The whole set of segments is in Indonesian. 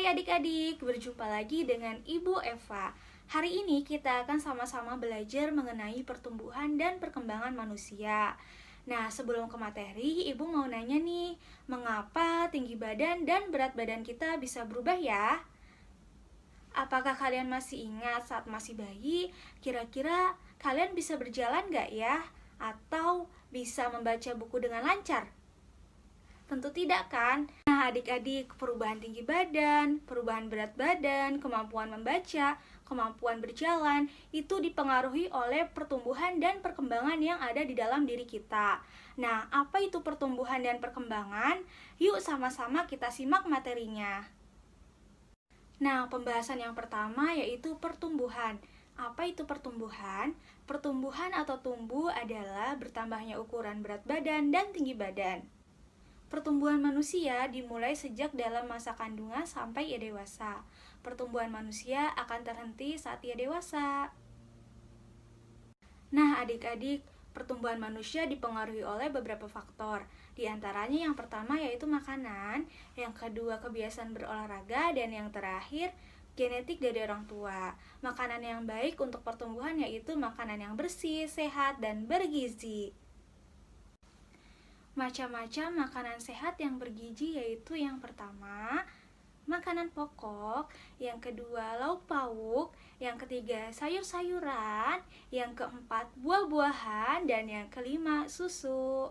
adik-adik, berjumpa lagi dengan Ibu Eva. Hari ini kita akan sama-sama belajar mengenai pertumbuhan dan perkembangan manusia. Nah, sebelum ke materi, Ibu mau nanya nih, mengapa tinggi badan dan berat badan kita bisa berubah ya? Apakah kalian masih ingat saat masih bayi, kira-kira kalian bisa berjalan gak ya? Atau bisa membaca buku dengan lancar? Tentu tidak kan? Nah adik-adik, perubahan tinggi badan, perubahan berat badan, kemampuan membaca, kemampuan berjalan, itu dipengaruhi oleh pertumbuhan dan perkembangan yang ada di dalam diri kita. Nah, apa itu pertumbuhan dan perkembangan? Yuk sama-sama kita simak materinya. Nah, pembahasan yang pertama yaitu pertumbuhan. Apa itu pertumbuhan? Pertumbuhan atau tumbuh adalah bertambahnya ukuran berat badan dan tinggi badan. Pertumbuhan manusia dimulai sejak dalam masa kandungan sampai ia dewasa. Pertumbuhan manusia akan terhenti saat ia dewasa. Nah, adik-adik, pertumbuhan manusia dipengaruhi oleh beberapa faktor. Di antaranya yang pertama yaitu makanan, yang kedua kebiasaan berolahraga, dan yang terakhir genetik dari orang tua. Makanan yang baik untuk pertumbuhan yaitu makanan yang bersih, sehat, dan bergizi. Macam-macam makanan sehat yang bergizi yaitu yang pertama, makanan pokok, yang kedua lauk pauk, yang ketiga sayur-sayuran, yang keempat buah-buahan, dan yang kelima susu.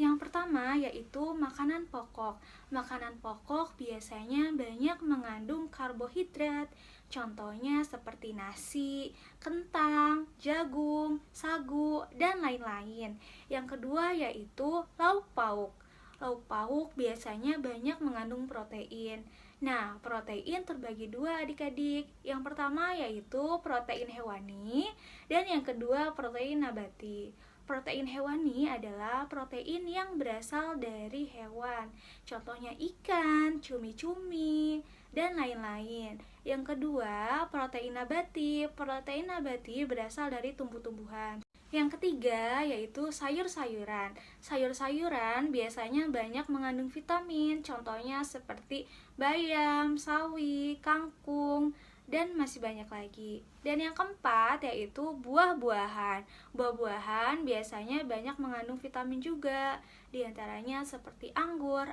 Yang pertama yaitu makanan pokok. Makanan pokok biasanya banyak mengandung karbohidrat. Contohnya seperti nasi, kentang, jagung, sagu, dan lain-lain. Yang kedua yaitu lauk pauk. Lauk pauk biasanya banyak mengandung protein. Nah, protein terbagi dua adik-adik. Yang pertama yaitu protein hewani, dan yang kedua protein nabati. Protein hewani adalah protein yang berasal dari hewan. Contohnya ikan, cumi-cumi, dan lain-lain. Yang kedua, protein nabati. Protein nabati berasal dari tumbuh-tumbuhan. Yang ketiga yaitu sayur-sayuran. Sayur-sayuran biasanya banyak mengandung vitamin. Contohnya seperti bayam, sawi, kangkung, dan masih banyak lagi. Dan yang keempat yaitu buah-buahan. Buah-buahan biasanya banyak mengandung vitamin juga, di antaranya seperti anggur.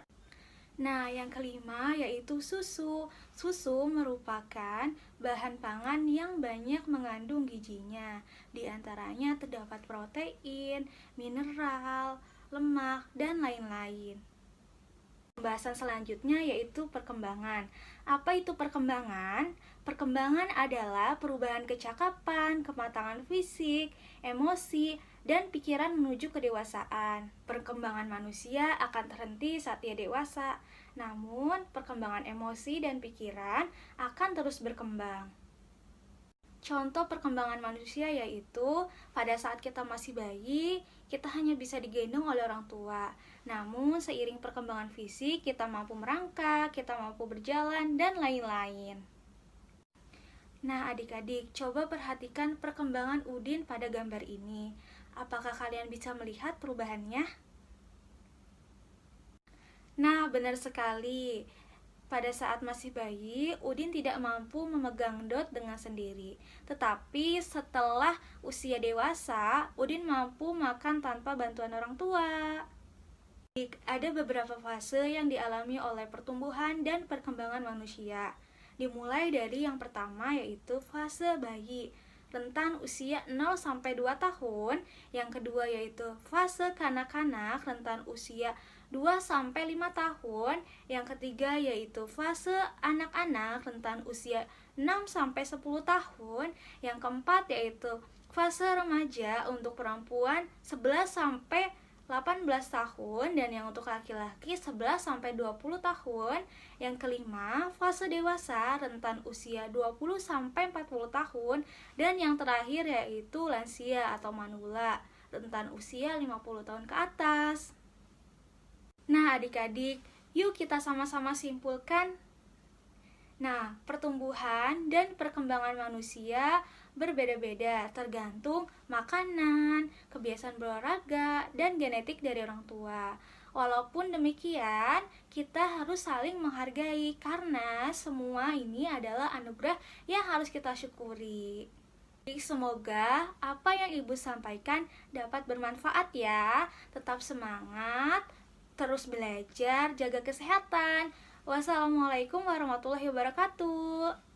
Nah, yang kelima yaitu susu. Susu merupakan bahan pangan yang banyak mengandung gizinya. Di antaranya terdapat protein, mineral, lemak, dan lain-lain. Pembahasan selanjutnya yaitu perkembangan. Apa itu perkembangan? Perkembangan adalah perubahan kecakapan, kematangan fisik, emosi, dan pikiran menuju kedewasaan. Perkembangan manusia akan terhenti saat ia dewasa, namun perkembangan emosi dan pikiran akan terus berkembang. Contoh perkembangan manusia yaitu pada saat kita masih bayi, kita hanya bisa digendong oleh orang tua. Namun seiring perkembangan fisik, kita mampu merangkak, kita mampu berjalan, dan lain-lain. Nah adik-adik, coba perhatikan perkembangan Udin pada gambar ini. Apakah kalian bisa melihat perubahannya? Nah, benar sekali. Pada saat masih bayi, Udin tidak mampu memegang dot dengan sendiri. Tetapi setelah usia dewasa, Udin mampu makan tanpa bantuan orang tua. Ada beberapa fase yang dialami oleh pertumbuhan dan perkembangan manusia. Dimulai dari yang pertama yaitu fase bayi, rentan usia 0-2 tahun. Yang kedua yaitu fase kanak-kanak, rentan usia 2-5 tahun. Yang ketiga yaitu fase anak-anak, rentan usia 6-10 tahun. Yang keempat yaitu fase remaja untuk perempuan 11-18 tahun, dan yang untuk laki-laki 11-20 tahun. Yang kelima, fase dewasa rentan usia 20-40 tahun, dan yang terakhir yaitu lansia atau manula, rentan usia 50 tahun ke atas. Nah, adik-adik, yuk kita sama-sama simpulkan. Nah, pertumbuhan dan perkembangan manusia berbeda-beda tergantung makanan, kebiasaan berolahraga, dan genetik dari orang tua. Walaupun demikian, kita harus saling menghargai karena semua ini adalah anugerah yang harus kita syukuri. Semoga apa yang Ibu sampaikan dapat bermanfaat ya. Tetap semangat, terus belajar, jaga kesehatan. Wassalamualaikum warahmatullahi wabarakatuh.